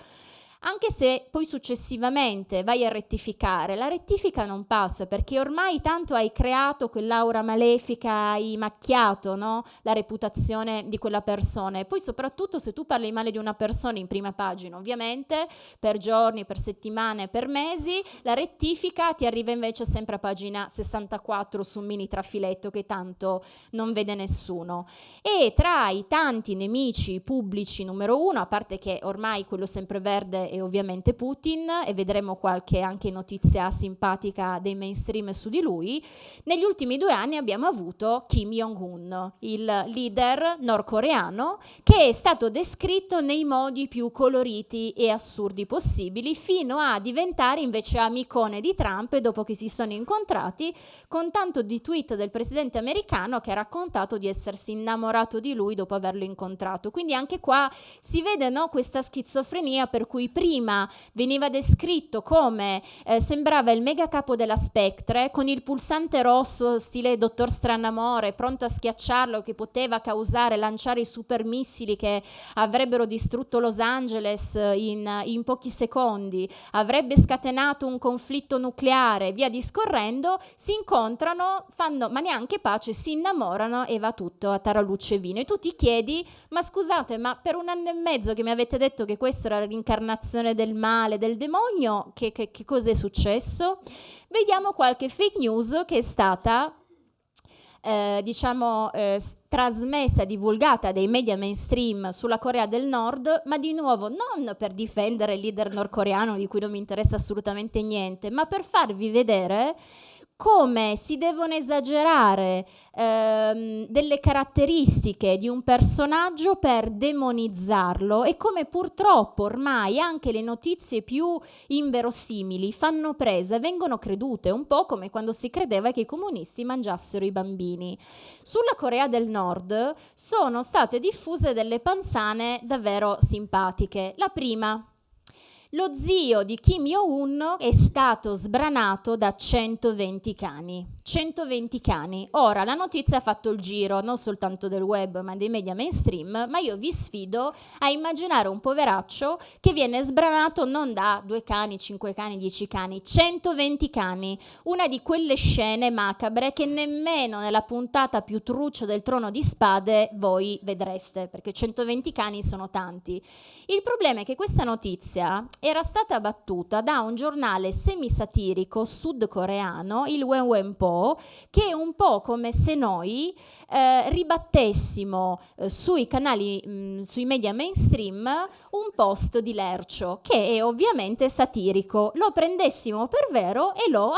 anche se poi successivamente vai a rettificare, la rettifica non passa, perché ormai tanto hai creato quell'aura malefica, hai macchiato, no? La reputazione di quella persona. E poi soprattutto se tu parli male di una persona in prima pagina, ovviamente, per giorni, per settimane, per mesi, la rettifica ti arriva invece sempre a pagina 64 su un mini trafiletto che tanto non vede nessuno. E tra i tanti nemici pubblici numero uno, a parte che ormai quello sempreverde è ovviamente Putin, e vedremo qualche anche notizia simpatica dei mainstream su di lui, negli ultimi 2 anni abbiamo avuto Kim Jong-un, il leader nordcoreano, che è stato descritto nei modi più coloriti e assurdi possibili, fino a diventare invece amicone di Trump dopo che si sono incontrati, con tanto di tweet del presidente americano che ha raccontato di essersi innamorato di lui dopo averlo incontrato. Quindi anche qua si vede, no, questa schizofrenia per cui prima veniva descritto come sembrava il mega capo della Spectre, con il pulsante rosso stile Dottor Stranamore, pronto a schiacciarlo, che poteva lanciare i super missili che avrebbero distrutto Los Angeles in pochi secondi, avrebbe scatenato un conflitto nucleare, via discorrendo. Si incontrano, fanno ma neanche pace, si innamorano e va tutto a tarallucce e vino. E tu ti chiedi, ma scusate, ma per 1 anno e mezzo che mi avete detto che questa era l'incarnazione del male, del demonio, che cosa è successo? Vediamo qualche fake news che è stata trasmessa, divulgata dai media mainstream sulla Corea del Nord, ma di nuovo non per difendere il leader nordcoreano, di cui non mi interessa assolutamente niente, ma per farvi vedere come si devono esagerare delle caratteristiche di un personaggio per demonizzarlo, e come purtroppo ormai anche le notizie più inverosimili fanno presa e vengono credute, un po' come quando si credeva che i comunisti mangiassero i bambini. Sulla Corea del Nord sono state diffuse delle panzane davvero simpatiche. La prima: lo zio di Kim Jong-un è stato sbranato da 120 cani. 120 cani. Ora, la notizia ha fatto il giro non soltanto del web ma dei media mainstream, ma io vi sfido a immaginare un poveraccio che viene sbranato non da 2 cani, 5 cani, 10 cani, 120 cani. Una di quelle scene macabre che nemmeno nella puntata più trucia del Trono di Spade voi vedreste, perché 120 cani sono tanti. Il problema è che questa notizia era stata battuta da un giornale semisatirico sudcoreano, il Wenwenpo, che è un po' come se noi ribattessimo sui canali, sui media mainstream, un post di Lercio, che è ovviamente satirico, lo prendessimo per vero e lo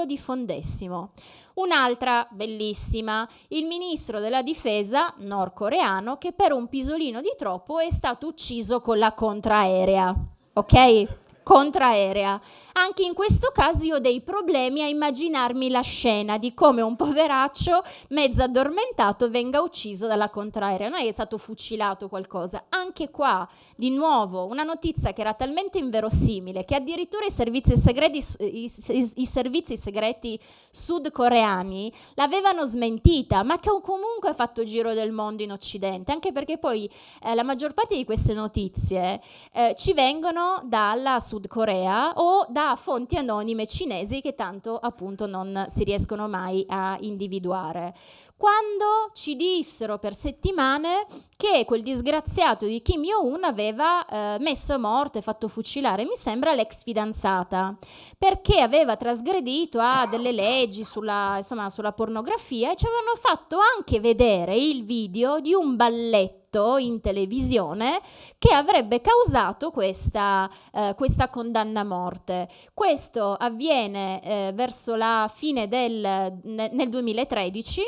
diffondessimo. Un'altra bellissima: il ministro della difesa nordcoreano che per un pisolino di troppo è stato ucciso con la contraerea. Ok? Contraerea. Anche in questo caso io ho dei problemi a immaginarmi la scena di come un poveraccio mezzo addormentato venga ucciso dalla contraerea. Non è stato fucilato qualcosa. Anche qua, di nuovo, una notizia che era talmente inverosimile che addirittura i servizi segreti sudcoreani l'avevano smentita, ma che comunque ha fatto il giro del mondo in Occidente, anche perché poi la maggior parte di queste notizie ci vengono dalla Sud Corea o da fonti anonime cinesi che tanto appunto non si riescono mai a individuare. Quando ci dissero per settimane che quel disgraziato di Kim Jong-un aveva messo a morte, fatto fucilare, mi sembra, l'ex fidanzata, perché aveva trasgredito a delle leggi sulla pornografia, e ci avevano fatto anche vedere il video di un balletto in televisione che avrebbe causato questa condanna a morte. Questo avviene verso la fine nel 2013.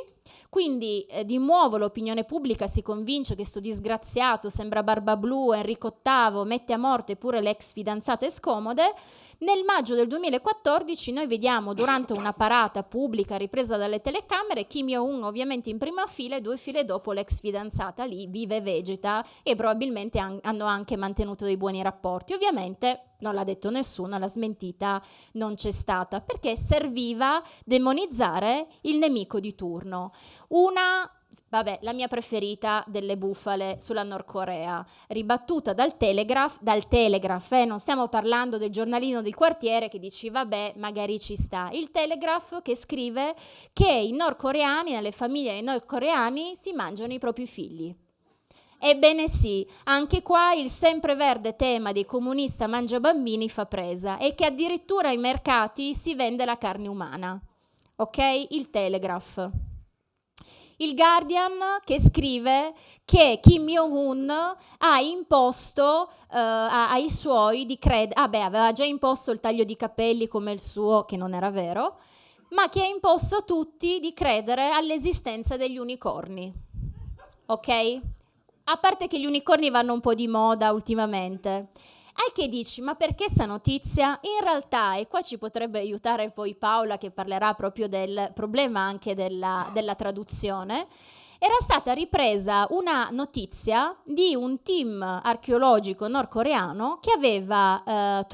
Quindi di nuovo l'opinione pubblica si convince che sto disgraziato sembra Barbablù, Enrico VIII, mette a morte pure le ex fidanzate scomode. Nel maggio del 2014 noi vediamo, durante una parata pubblica ripresa dalle telecamere, Kim Jong-un ovviamente in prima fila e 2 file dopo l'ex fidanzata lì vive e vegeta, e probabilmente hanno anche mantenuto dei buoni rapporti. Ovviamente non l'ha detto nessuno, la smentita non c'è stata, perché serviva demonizzare il nemico di turno. La mia preferita delle bufale sulla Nord Corea, ribattuta dal Telegraph, non stiamo parlando del giornalino del quartiere che dici vabbè, magari ci sta. Il Telegraph che scrive che i nordcoreani, nelle famiglie dei nordcoreani, si mangiano i propri figli. Ebbene sì, anche qua il sempreverde tema dei comunista mangia bambini fa presa, e che addirittura ai mercati si vende la carne umana. Ok? Il Telegraph. Il Guardian che scrive che Kim Jong-un ha imposto ai suoi di credere, aveva già imposto il taglio di capelli come il suo, che non era vero, ma che ha imposto a tutti di credere all'esistenza degli unicorni. Ok? A parte che gli unicorni vanno un po' di moda ultimamente. Al che dici, ma perché sta notizia? In realtà, e qua ci potrebbe aiutare poi Paola che parlerà proprio del problema anche della traduzione, era stata ripresa una notizia di un team archeologico nordcoreano che aveva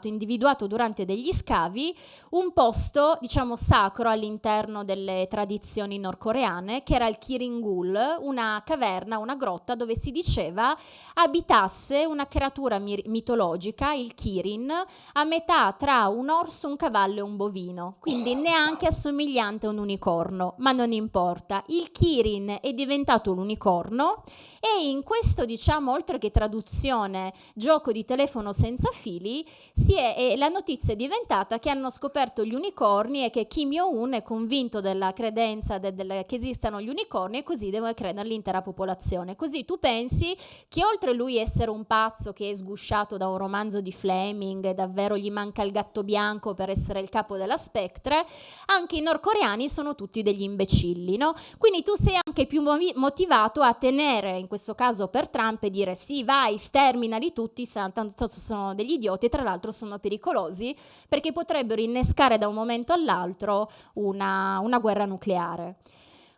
individuato durante degli scavi un posto, diciamo, sacro all'interno delle tradizioni nordcoreane, che era il Kirin-gul, una caverna, una grotta dove si diceva abitasse una creatura mitologica, il Kirin, a metà tra un orso, un cavallo e un bovino, quindi neanche assomigliante a un unicorno, ma non importa. Il Kirin è diventato un unicorno, e in questo, diciamo, oltre che traduzione, gioco di telefono senza fili, la notizia è diventata che hanno scoperto gli unicorni e che Kim Jong-un è convinto della credenza che esistano gli unicorni, e così deve credere l'intera popolazione. Così tu pensi che oltre lui essere un pazzo che è sgusciato da un romanzo di Fleming e davvero gli manca il gatto bianco per essere il capo della Spectre, anche i nordcoreani sono tutti degli imbecilli, no? Quindi tu sei anche più motivato a tenere, in questo caso per Trump, e dire sì, vai, sterminali tutti, tanto sono degli idioti, e tra l'altro sono pericolosi perché potrebbero innescare da un momento all'altro una guerra nucleare.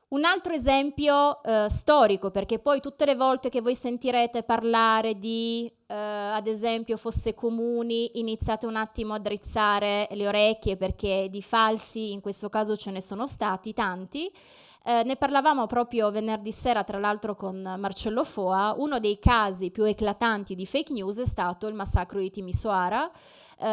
Un altro esempio storico, perché poi tutte le volte che voi sentirete parlare di, ad esempio, fosse comuni, iniziate un attimo a drizzare le orecchie, perché di falsi in questo caso ce ne sono stati tanti. Ne parlavamo proprio venerdì sera, tra l'altro, con Marcello Foa. Uno dei casi più eclatanti di fake news è stato il massacro di Timisoara,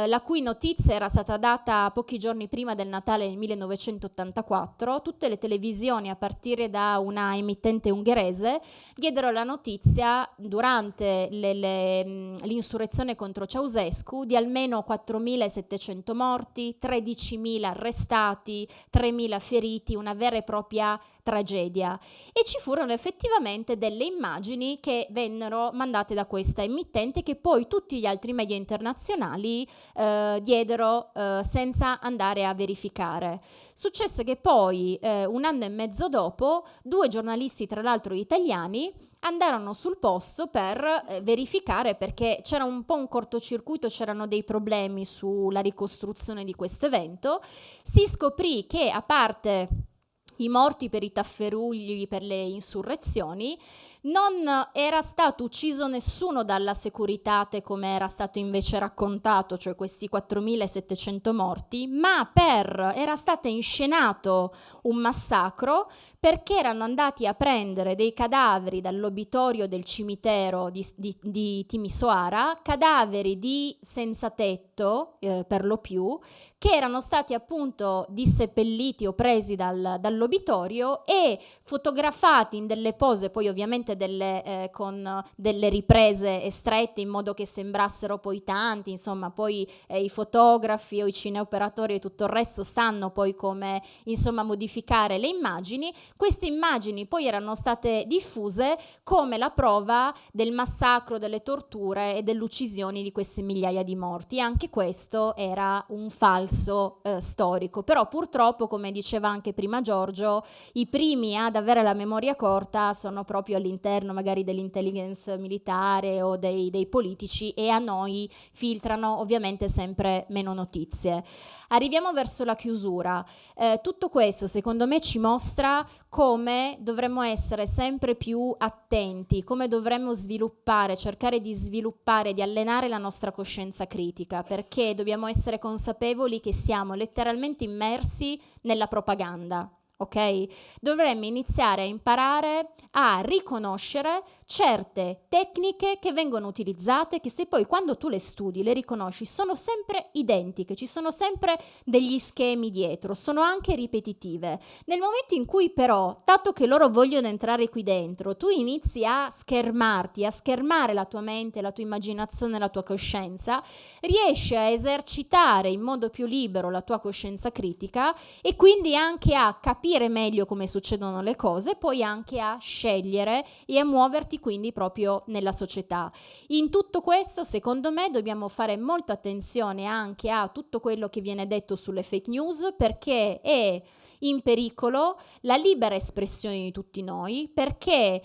la cui notizia era stata data pochi giorni prima del Natale del 1984. Tutte le televisioni, a partire da una emittente ungherese, diedero la notizia durante l'insurrezione contro Ceausescu di almeno 4.700 morti, 13.000 arrestati, 3.000 feriti, una vera e propria tragedia. E ci furono effettivamente delle immagini che vennero mandate da questa emittente, che poi tutti gli altri media internazionali diedero senza andare a verificare. Successe che poi, un anno e mezzo dopo, 2 giornalisti, tra l'altro italiani, andarono sul posto per verificare, perché c'era un po' un cortocircuito, c'erano dei problemi sulla ricostruzione di questo evento. Si scoprì che, a parte i morti per i tafferugli, per le insurrezioni, Non era stato ucciso nessuno dalla Securitate come era stato invece raccontato, cioè questi 4.700 morti, ma era stato inscenato un massacro perché erano andati a prendere dei cadaveri dall'obitorio del cimitero di Timisoara, cadaveri di senza tetto per lo più, che erano stati appunto disseppelliti o presi dall'obitorio e fotografati in delle pose, poi ovviamente con delle riprese estrette in modo che sembrassero poi tanti, insomma poi i fotografi o i cineoperatori e tutto il resto sanno poi come insomma modificare le immagini. Queste immagini poi erano state diffuse come la prova del massacro, delle torture e dell'uccisione di queste migliaia di morti. Anche questo era un falso storico, però purtroppo, come diceva anche prima Giorgio, i primi ad avere la memoria corta sono proprio all'interno magari dell'intelligence militare o dei politici, e a noi filtrano ovviamente sempre meno notizie. Arriviamo verso la chiusura. Tutto questo secondo me ci mostra come dovremmo essere sempre più attenti, come dovremmo cercare di sviluppare, di allenare la nostra coscienza critica, perché dobbiamo essere consapevoli che siamo letteralmente immersi nella propaganda. Ok? Dovremmo iniziare a imparare a riconoscere certe tecniche che vengono utilizzate, che se poi quando tu le studi, le riconosci, sono sempre identiche, ci sono sempre degli schemi dietro, sono anche ripetitive. Nel momento in cui però, dato che loro vogliono entrare qui dentro, tu inizi a schermarti, a schermare la tua mente, la tua immaginazione, la tua coscienza, riesci a esercitare in modo più libero la tua coscienza critica e quindi anche a capire meglio come succedono le cose, poi anche a scegliere e a muoverti quindi proprio nella società. In tutto questo, secondo me, dobbiamo fare molta attenzione anche a tutto quello che viene detto sulle fake news, perché è in pericolo la libera espressione di tutti noi, perché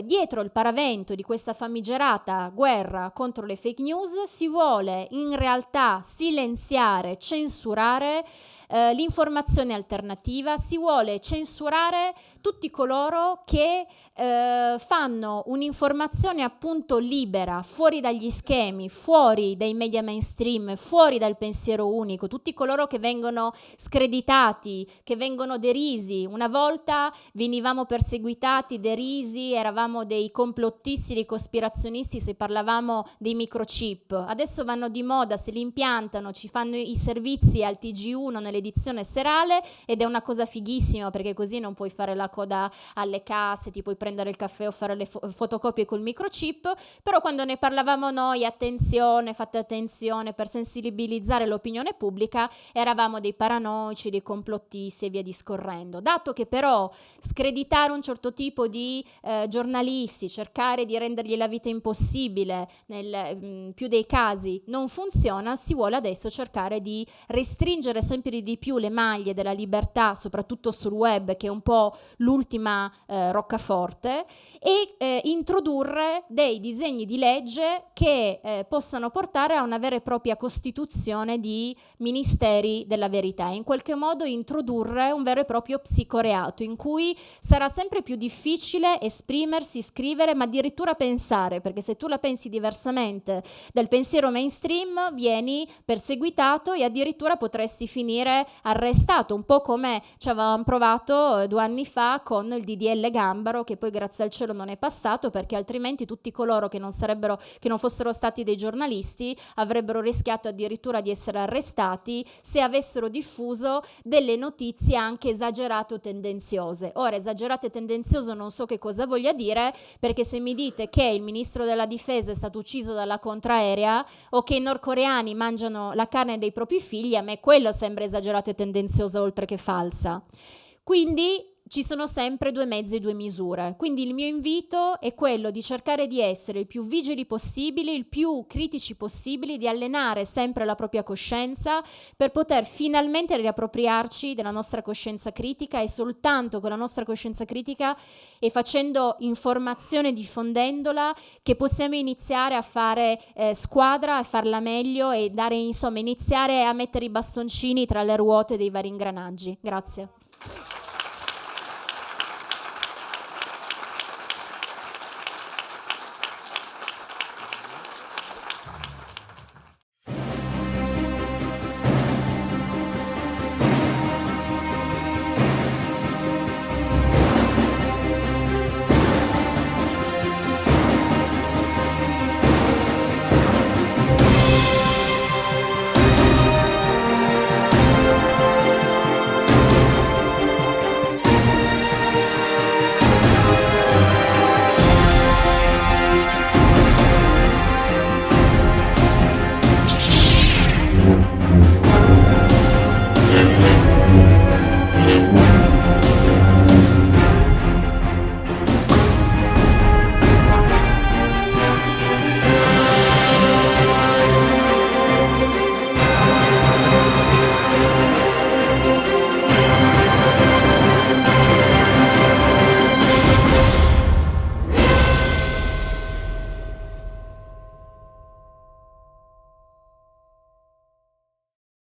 dietro il paravento di questa famigerata guerra contro le fake news si vuole in realtà silenziare, censurare l'informazione alternativa, si vuole censurare tutti coloro che fanno un'informazione appunto libera, fuori dagli schemi, fuori dai media mainstream, fuori dal pensiero unico, tutti coloro che vengono screditati, che vengono derisi. Una volta venivamo perseguitati, derisi, eravamo dei complottisti, dei cospirazionisti se parlavamo dei microchip. Adesso vanno di moda, se li impiantano, ci fanno i servizi al TG1 nell'edizione serale ed è una cosa fighissima, perché così non puoi fare la coda alle casse, ti puoi prendere il caffè o fare le fotocopie col microchip. Però quando ne parlavamo noi, attenzione, fate attenzione, per sensibilizzare l'opinione pubblica, eravamo dei paranoici, dei complottisti e via discorrendo. Dato che però screditare un certo tipo di giornalisti, cercare di rendergli la vita impossibile nel più dei casi non funziona, si vuole adesso cercare di restringere sempre di più le maglie della libertà, soprattutto sul web, che è un po' l'ultima roccaforte, e introdurre dei disegni di legge che possano portare a una vera e propria costituzione di ministeri della verità, e in qualche modo introdurre un vero e proprio psicoreato in cui sarà sempre più difficile esprimersi, scrivere, ma addirittura pensare, perché se tu la pensi diversamente dal pensiero mainstream vieni perseguitato e addirittura potresti finire arrestato, un po' come ci avevamo provato 2 anni fa con il DDL Gambaro, che poi grazie al cielo non è passato, perché altrimenti tutti coloro che non fossero stati dei giornalisti avrebbero rischiato addirittura di essere arrestati se avessero diffuso delle notizie anche esagerate o tendenziose. Ora, esagerato e tendenzioso non so che cosa voglia dire, perché se mi dite che il ministro della difesa è stato ucciso dalla contraerea o che i nordcoreani mangiano la carne dei propri figli, a me quello sembra esagerato e tendenzioso oltre che falsa. Quindi ci sono sempre 2 mezzi e 2 misure. Quindi il mio invito è quello di cercare di essere il più vigili possibili, il più critici possibili, di allenare sempre la propria coscienza per poter finalmente riappropriarci della nostra coscienza critica, e soltanto con la nostra coscienza critica e facendo informazione, diffondendola, che possiamo iniziare a fare squadra, a farla meglio e iniziare a mettere i bastoncini tra le ruote dei vari ingranaggi. Grazie.